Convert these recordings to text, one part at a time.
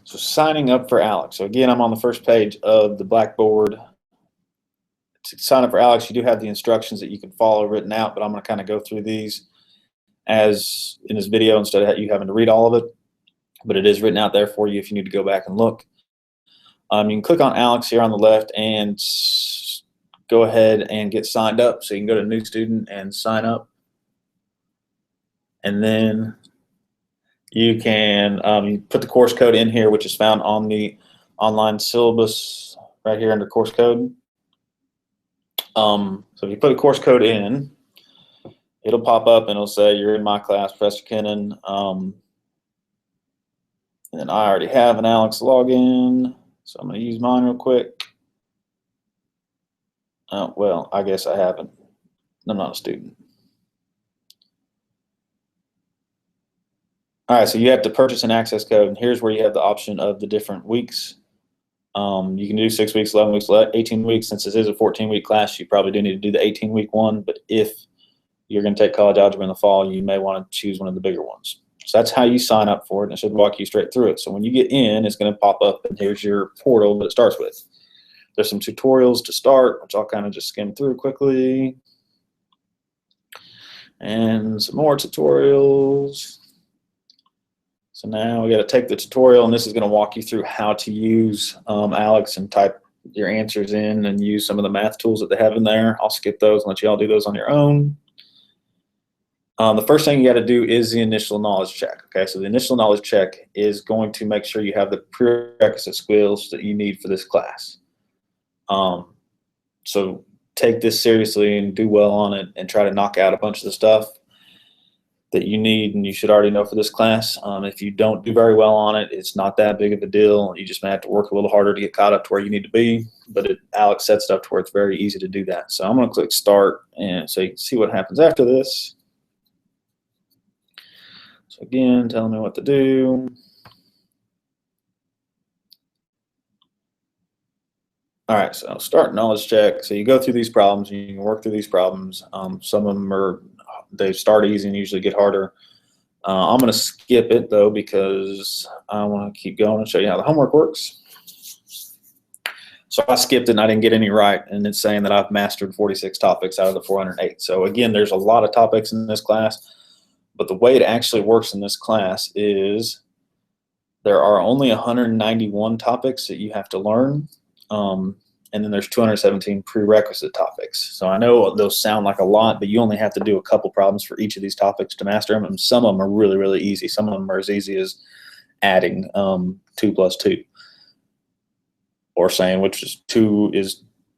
So signing up for ALEKS. So again, I'm on the first page of the Blackboard. To sign up for ALEKS, you do have the instructions that you can follow written out, but I'm going to kind of go through these as in this video instead of you having to read all of it. But it is written out there for you if you need to go back and look. You can click on ALEKS here on the left and go ahead and get signed up. So you can go to New Student and sign up. And then you can you put the course code in here, which is found on the online syllabus right here under course code. So if you put a course code in, it'll pop up and it'll say you're in my class, Professor Kennan. And I already have an ALEKS login, so I'm going to use mine real quick. Well, I guess I haven't. I'm not a student. All right, so you have to purchase an access code, and here's where you have the option of the different weeks. You can do 6 weeks, 11 weeks, 18 weeks. Since this is a 14-week class, you probably do need to do the 18-week one, but if you're going to take college algebra in the fall, you may want to choose one of the bigger ones. So that's how you sign up for it, and it should walk you straight through it. So when you get in, it's going to pop up, and here's your portal that it starts with. There's some tutorials to start, which I'll kind of just skim through quickly. And some more tutorials. So now we got to take the tutorial, and this is going to walk you through how to use ALEKS and type your answers in and use some of the math tools that they have in there. I'll skip those and let you all do those on your own. The first thing you got to do is the initial knowledge check. Okay, so the initial knowledge check is going to make sure you have the prerequisite skills that you need for this class. So take this seriously and do well on it and try to knock out a bunch of the stuff that you need and you should already know for this class. If you don't do very well on it, it's not that big of a deal. You just may have to work a little harder to get caught up to where you need to be, but ALEKS sets it up to where it's very easy to do that. So I'm going to click start, and so you can see what happens after this. So again, telling me what to do. All right, so start knowledge check. So you go through these problems, and you can work through these problems. Some of them they start easy and usually get harder. I'm going to skip it though because I want to keep going and show you how the homework works. So I skipped it and I didn't get any right, and it's saying that I've mastered 46 topics out of the 408. So again, there's a lot of topics in this class, but the way it actually works in this class is there are only 191 topics that you have to learn. And then there's 217 prerequisite topics. So I know those sound like a lot, but you only have to do a couple problems for each of these topics to master them, and some of them are really, really easy. Some of them are as easy as adding 2 plus 2, or saying which is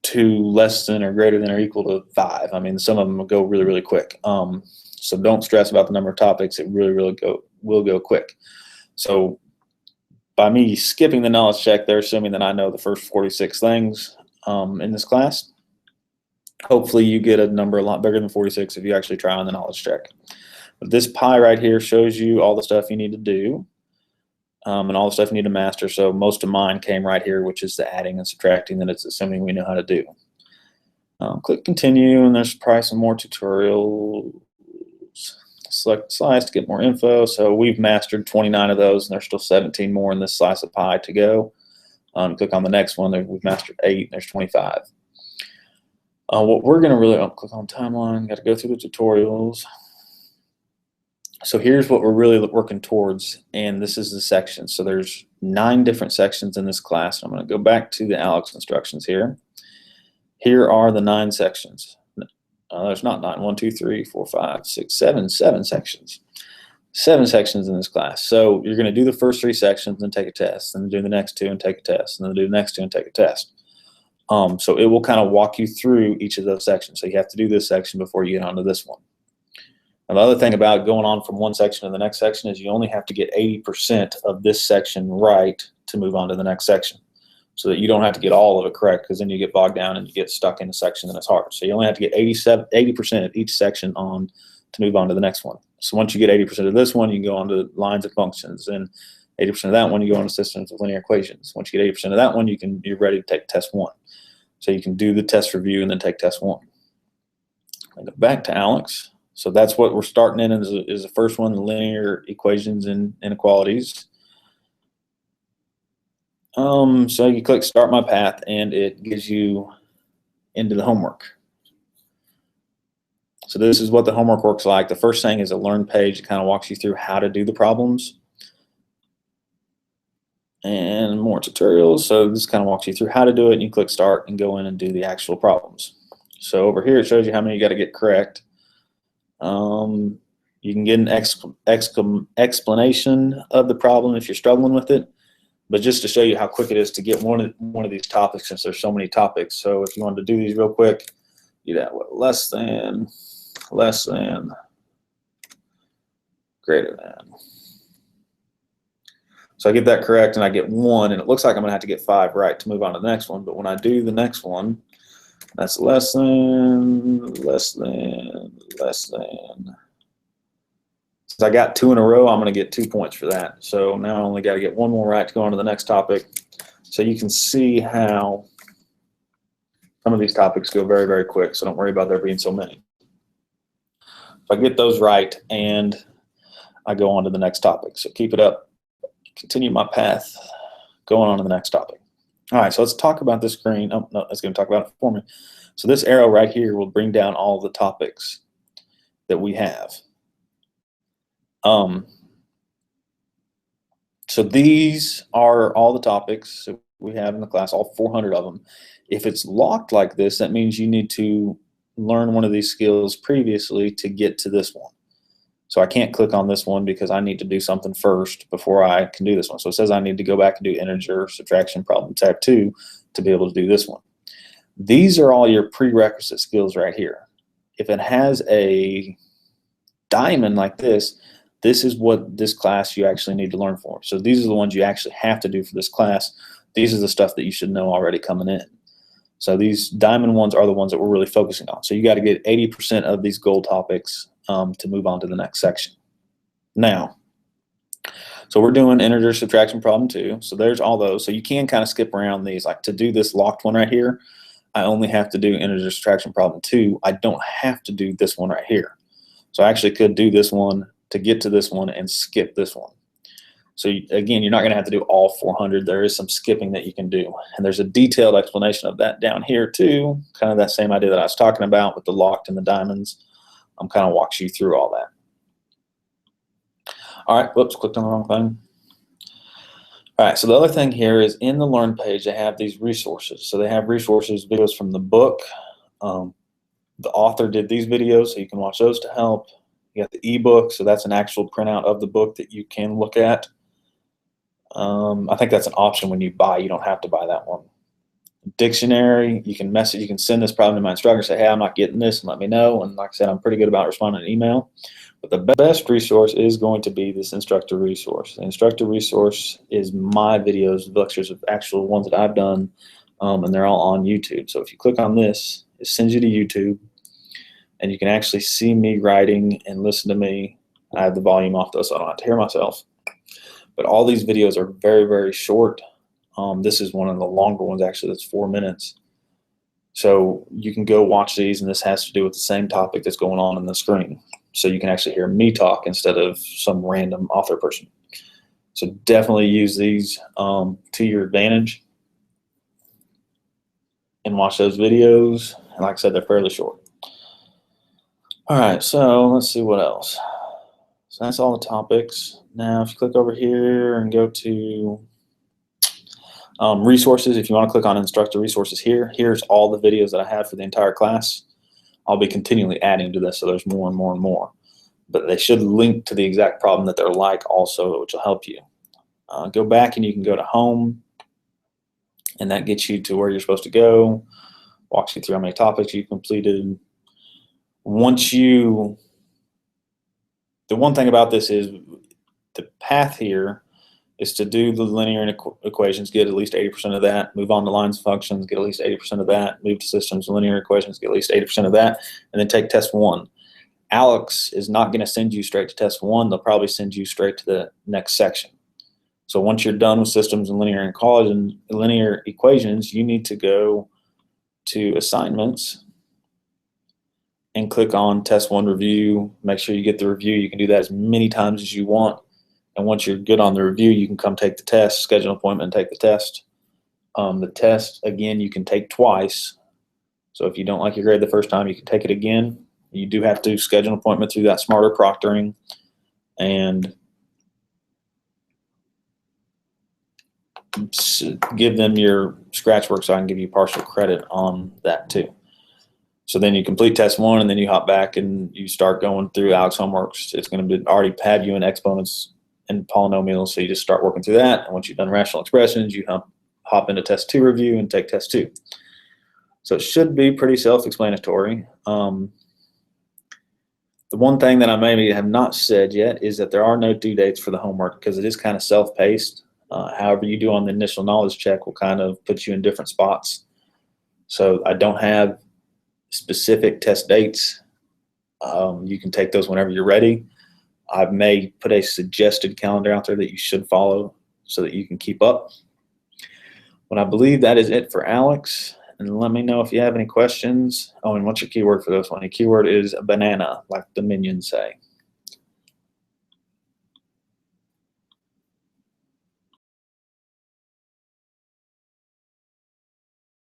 2 less than or greater than or equal to 5. I mean, some of them will go really, really quick. So don't stress about the number of topics. It really, really will go quick. So by me skipping the knowledge check, they're assuming that I know the first 46 things in this class. Hopefully you get a number a lot bigger than 46 if you actually try on the knowledge check. But this pie right here shows you all the stuff you need to do and all the stuff you need to master. So most of mine came right here, which is the adding and subtracting that it's assuming we know how to do. Click continue, and there's probably some more tutorials. Select slice to get more info. So we've mastered 29 of those, and there's still 17 more in this slice of pie to go. Click on the next one. We've mastered 8, and there's 25. What we're going to really click on timeline. Got to go through the tutorials. So here's what we're really working towards, and this is the section. So there's 9 different sections in this class. I'm going to go back to the ALEKS instructions here. Here are the 9 sections. There's not 9. 1, 2, 3, 4, 5, 6, 7 sections. 7 sections in this class. So you're going to do the first 3 sections and take a test, and then do the next 2 and take a test, and then do the next 2 and take a test. So it will kind of walk you through each of those sections. So you have to do this section before you get onto this one. And the other thing about going on from one section to the next section is you only have to get 80% of this section right to move on to the next section, so that you don't have to get all of it correct, because then you get bogged down and you get stuck in a section and it's hard. So you only have to get 80% of each section on to move on to the next one. So once you get 80% of this one, you can go on to lines and functions, and 80% of that one, you go on to systems of linear equations. Once you get 80% of that one, you're ready to take test 1. So you can do the test review and then take test 1. I go back to ALEKS. So that's what we're starting in is the first one, the linear equations and inequalities. So you click Start My Path, and it gives you into the homework. So this is what the homework works like. The first thing is a Learn page. It kind of walks you through how to do the problems. And more tutorials. So this kind of walks you through how to do it, and you click Start and go in and do the actual problems. So over here it shows you how many you got to get correct. You can get an explanation of the problem if you're struggling with it, but just to show you how quick it is to get one of these topics, since there's so many topics. So if you wanted to do these real quick, you do that with less than, greater than. So I get that correct, and I get 1, and it looks like I'm going to have to get 5 right to move on to the next one. But when I do the next one, that's less than. Since I got 2 in a row, I'm going to get 2 points for that. So now I only got to get 1 more right to go on to the next topic. So you can see how some of these topics go very, very quick. So don't worry about there being so many. If I get those right, and I go on to the next topic. So keep it up. Continue my path, going on to the next topic. All right, so let's talk about this screen. Oh, no, it's going to talk about it for me. So this arrow right here will bring down all the topics that we have. So these are all the topics that we have in the class, all 400 of them. If it's locked like this, that means you need to learn one of these skills previously to get to this one. So I can't click on this one because I need to do something first before I can do this one. So it says I need to go back and do integer subtraction problem type 2 to be able to do this one. These are all your prerequisite skills right here. If it has a diamond like this is what this class you actually need to learn for. So these are the ones you actually have to do for this class. These are the stuff that you should know already coming in. So these diamond ones are the ones that we're really focusing on. So you got to get 80% of these gold topics to move on to the next section. Now, so we're doing integer subtraction problem 2. So there's all those. So you can kind of skip around these. Like to do this locked one right here, I only have to do integer subtraction problem 2. I don't have to do this one right here. So I actually could do this one to get to this one and skip this one. So again, you're not going to have to do all 400. There is some skipping that you can do. And there's a detailed explanation of that down here too. Kind of that same idea that I was talking about with the locked and the diamonds. Kind of walks you through all that. All right, whoops, clicked on the wrong thing. All right, so the other thing here is in the Learn page, they have these resources. So they have resources, videos from the book. The author did these videos, so you can watch those to help. You got the ebook, so that's an actual printout of the book that you can look at. I think that's an option when you buy. You don't have to buy that one. Dictionary, you can message, you can send this problem to my instructor, say, hey, I'm not getting this, and let me know. And like I said, I'm pretty good about responding to email. But the best resource is going to be this instructor resource. The instructor resource is my videos, the lectures of actual ones that I've done, and they're all on YouTube. So if you click on this, it sends you to YouTube, and you can actually see me writing and listen to me. I have the volume off though, so I don't have to hear myself. But all these videos are very, very short. This is one of the longer ones, actually, that's 4 minutes. So you can go watch these, and this has to do with the same topic that's going on the screen. So you can actually hear me talk instead of some random author person. So definitely use these to your advantage and watch those videos. And like I said, they're fairly short. All right, so let's see what else. So that's all the topics. Now, if you click over here and go to resources, if you want to click on instructor resources here, here's all the videos that I have for the entire class. I'll be continually adding to this, so there's more and more and more. But they should link to the exact problem that they're like also, which will help you. Go back and you can go to home, and that gets you to where you're supposed to go, walks you through how many topics you completed. The one thing about this is the path here is to do the linear equations, get at least 80% of that, move on to lines and functions, get at least 80% of that, move to systems and linear equations, get at least 80% of that, and then take test 1. ALEKS is not going to send you straight to test 1. They'll probably send you straight to the next section. So once you're done with systems and linear equations, you need to go to assignments and click on test 1 review. Make sure you get the review. You can do that as many times as you want. And once you're good on the review, you can come take the test, schedule an appointment, and take the test. The test, again, you can take twice. So if you don't like your grade the first time, you can take it again. You do have to schedule an appointment through that smarter proctoring and give them your scratch work so I can give you partial credit on that too. So then you complete test 1 and then you hop back and you start going through ALEKS homeworks. It's going to already have you in exponents and polynomials, so you just start working through that. And once you've done rational expressions, you hop into test 2 review and take test 2. So it should be pretty self-explanatory. The one thing that I maybe have not said yet is that there are no due dates for the homework because it is kind of self-paced. However you do on the initial knowledge check will kind of put you in different spots. So I don't have specific test dates. You can take those whenever you're ready. I may put a suggested calendar out there that you should follow so that you can keep up. But I believe that is it for ALEKS. And let me know if you have any questions. Oh, and what's your keyword for this one? The keyword is banana, like the minions say.